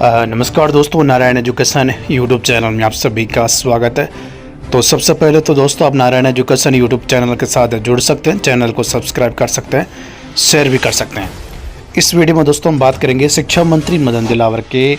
नमस्कार दोस्तों, Narayan education YouTube channel में आप सभी का स्वागत है। तो सबसे पहले तो दोस्तों आप नारायण एजुकेशन यूट्यूब चैनल के साथ जुड़ सकते हैं, चैनल को सब्सक्राइब कर सकते हैं, शेयर भी कर सकते हैं। इस वीडियो में दोस्तों हम बात करेंगे शिक्षा मंत्री मदन दिलावर के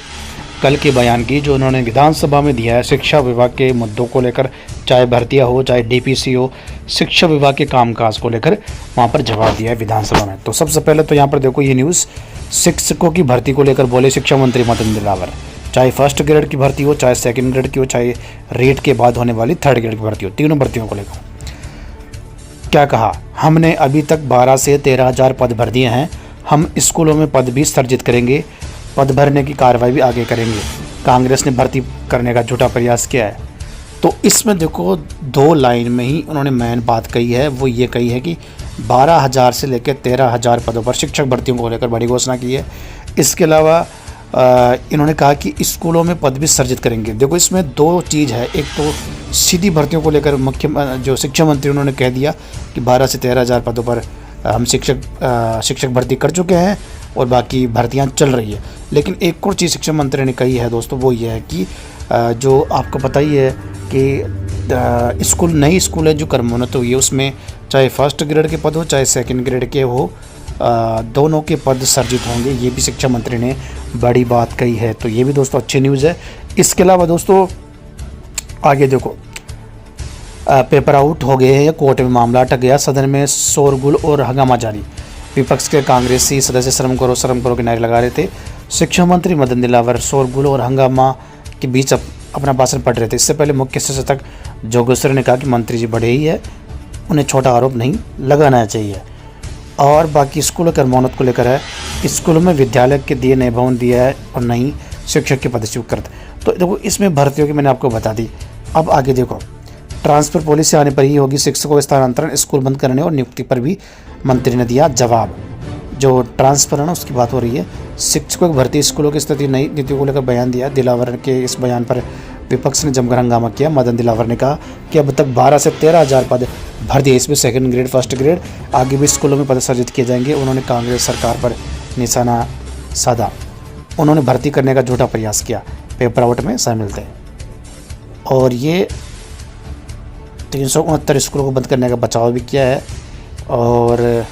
कल के बयान की, जो उन्होंने विधानसभा में दिया है शिक्षा विभाग के मुद्दों को लेकर, चाहे भर्तियाँ हो चाहे डीपीसी हो, शिक्षा विभाग के कामकाज को लेकर वहाँ पर जवाब दिया है विधानसभा में। तो सबसे पहले तो यहाँ पर देखो ये न्यूज़, शिक्षकों की भर्ती को लेकर बोले शिक्षा मंत्री मदन दिलावर, चाहे फर्स्ट ग्रेड की भर्ती हो, चाहे सेकंड ग्रेड की हो, चाहे रेट के बाद होने वाली थर्ड ग्रेड की भर्ती हो, तीनों भर्तियों को लेकर क्या कहा। हमने अभी तक 12 से 13,000 पद भर दिए हैं। हम स्कूलों में पद भी सर्जित करेंगे, पद भरने की कार्रवाई भी आगे करेंगे। कांग्रेस ने भर्ती करने का झूठा प्रयास किया है। तो इसमें देखो 2 लाइन में ही उन्होंने मेन बात कही है, वो ये कही है कि 12,000 से लेकर 13,000 पदों पर शिक्षक भर्तियों को लेकर बड़ी घोषणा की है। इसके अलावा इन्होंने कहा कि स्कूलों में पद भी सर्जित करेंगे। देखो इसमें 2 चीज़ है, एक तो सीधी भर्तियों को लेकर जो शिक्षा मंत्री उन्होंने कह दिया कि 12 से 13,000 पदों पर हम शिक्षक भर्ती कर चुके हैं और बाकी भर्तियां चल रही है। लेकिन एक और चीज़ शिक्षा मंत्री ने कही है दोस्तों, वो ये है कि जो आपको पता ही है कि नई स्कूल है जो क्रमोन्नत हुई है, उसमें चाहे फर्स्ट ग्रेड के पद हो चाहे सेकंड ग्रेड के हो, दोनों के पद सर्जित होंगे। ये भी शिक्षा मंत्री ने बड़ी बात कही है। तो ये भी दोस्तों अच्छी न्यूज़ है। इसके अलावा दोस्तों आगे देखो, पेपर आउट हो गए हैं या कोर्ट में मामला अटक गया, सदन में शोरगुल और हंगामा जारी। विपक्ष के कांग्रेसी सदस्य शर्म करो के नारे लगा रहे थे। शिक्षा मंत्री मदन दिलावर शोरगुल और हंगामा के बीच अपना भाषण पढ़ रहे थे। इससे पहले मुख्य सचेतक जोगेश्वर ने कहा कि मंत्री जी बड़े ही है, उन्हें छोटा आरोप नहीं लगाना चाहिए। और बाकी स्कूलों के क्रमोन्नत को लेकर है, स्कूलों में विद्यालय के दिए नए भवन दिया है और नहीं शिक्षक के पद स्वीकृत। तो देखो इसमें भर्तियों की मैंने आपको बता दी। अब आगे देखो, ट्रांसफ़र पॉलिसी आने पर ही होगी शिक्षकों के स्थानांतरण, स्कूल बंद करने और नियुक्ति पर भी मंत्री ने दिया जवाब। जो ट्रांसफ़र है ना उसकी बात हो रही है। शिक्षकों की भर्ती, स्कूलों की स्थिति, नई नीतियों को लेकर बयान दिया। दिलावर के इस बयान पर विपक्ष ने जमकर हंगामा किया। मदन दिलावर ने कहा कि अब तक 12 से 13,000 पद भर दिए, इसमें सेकंड ग्रेड फर्स्ट ग्रेड, आगे भी स्कूलों में पद सर्जित किए जाएंगे। उन्होंने कांग्रेस सरकार पर निशाना साधा। उन्होंने भर्ती करने का झूठा प्रयास किया, पेपर आउट में शामिल थे। और ये 369 स्कूलों को बंद करने का बचाव भी किया है। और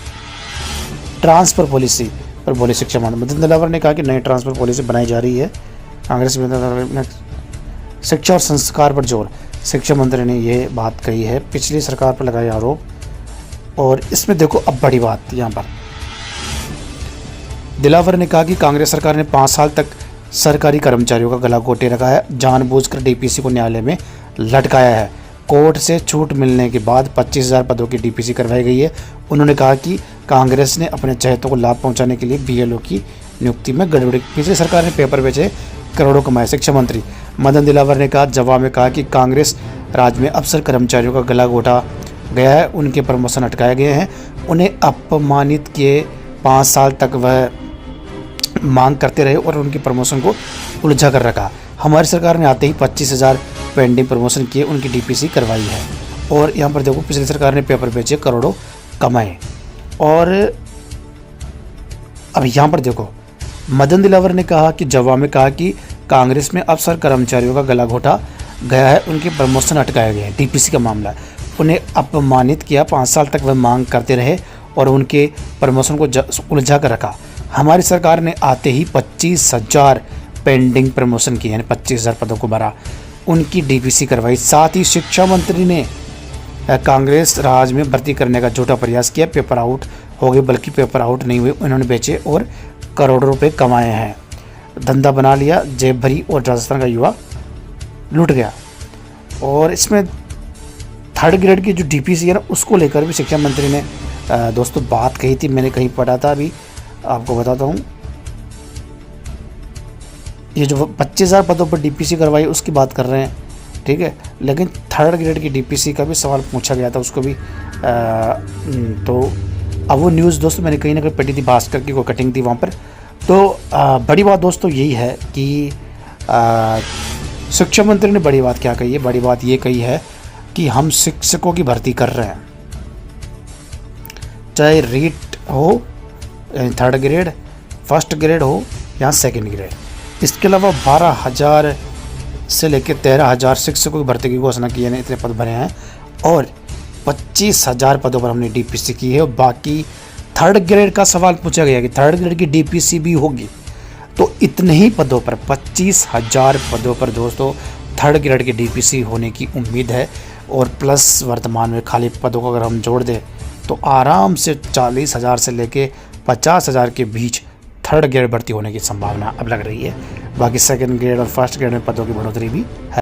ट्रांसफ़र पॉलिसी पर बोले शिक्षा मंत्री मदन दिलावर ने कहा कि नई ट्रांसफ़र पॉलिसी बनाई जा रही है। कांग्रेस में शिक्षा और संस्कार पर जोर, शिक्षा मंत्री ने ये बात कही है, पिछली सरकार पर लगाए आरोप। और इसमें देखो अब बड़ी बात यहाँ पर, दिलावर ने कहा कि कांग्रेस सरकार ने 5 साल तक सरकारी कर्मचारियों का गला घोटे रखा है, जानबूझकर डीपीसी को न्यायालय में लटकाया है। कोर्ट से छूट मिलने के बाद 25,000 पदों की डीपीसी करवाई गई है। उन्होंने कहा कि कांग्रेस ने अपने चहेतों को लाभ पहुंचाने के लिए बीएलओ की नियुक्ति में गड़बड़ी, पिछली सरकार ने पेपर बेचे, करोड़ों कमाए। शिक्षा मंत्री मदन दिलावर ने कहा जवाब में कहा कि कांग्रेस राज में अफसर कर्मचारियों का गला घोटा गया है, उनके प्रमोशन अटकाए गए हैं, उन्हें अपमानित किए। 5 साल तक वह मांग करते रहे और उनकी प्रमोशन को उलझा कर रखा। हमारी सरकार ने आते ही 25,000 पेंडिंग प्रमोशन किए, उनकी डीपीसी करवाई है। और यहाँ पर देखो पिछली सरकार ने पेपर बेचे, करोड़ों कमाए। और अब यहाँ पर देखो मदन दिलावर ने कहा कि जवाब में कहा कि कांग्रेस में अफसर कर्मचारियों का गला घोटा गया है, उनके प्रमोशन अटकाए गए हैं, डीपीसी का मामला, उन्हें अपमानित किया। 5 साल तक वह मांग करते रहे और उनके प्रमोशन को उलझा कर रखा। हमारी सरकार ने आते ही 25,000 पेंडिंग प्रमोशन किए, यानी 25,000 पदों को भरा, उनकी डीपीसी करवाई। साथ ही शिक्षा मंत्री ने कांग्रेस राज में भर्ती करने का झूठा प्रयास किया, पेपर आउट हो गए, बल्कि पेपर आउट नहीं हुए, उन्होंने बेचे और करोड़ों रुपए कमाए हैं, धंधा बना लिया, जेब भरी और राजस्थान का युवा लूट गया। और इसमें थर्ड ग्रेड की जो डीपीसी है ना उसको लेकर भी शिक्षा मंत्री ने दोस्तों बात कही थी, मैंने कहीं पढ़ा था, अभी आपको बताता हूँ। ये जो 25,000 पदों पर डीपीसी करवाई उसकी बात कर रहे हैं, ठीक है, लेकिन थर्ड ग्रेड की डीपीसी का भी सवाल पूछा गया था, उसको भी तो अब वो न्यूज़ दोस्तों मैंने कहीं ना कहीं पढ़ी थी, भास्कर की कोई कटिंग थी वहाँ पर। तो बड़ी बात दोस्तों यही है कि शिक्षा मंत्री ने बड़ी बात क्या कही है, बड़ी बात ये कही है कि हम शिक्षकों की भर्ती कर रहे हैं, चाहे रीट हो, थर्ड ग्रेड, फर्स्ट ग्रेड हो या सेकंड ग्रेड, इसके अलावा 12,000 से लेकर 13,000 शिक्षकों की भर्ती की घोषणा की है, इतने पद भरे हैं। और 25,000 पदों पर हमने डीपीसी की है। और बाकी थर्ड ग्रेड का सवाल पूछा गया कि थर्ड ग्रेड की डीपीसी भी होगी, तो इतने ही पदों पर 25,000 पदों पर दोस्तों थर्ड ग्रेड की डीपीसी होने की उम्मीद है। और प्लस वर्तमान में खाली पदों को अगर हम जोड़ दें तो आराम से 40,000 से लेके 50,000 के बीच थर्ड ग्रेड भर्ती होने की संभावना अब लग रही है। बाकी सेकंड ग्रेड और फर्स्ट ग्रेड में पदों की बढ़ोतरी भी है।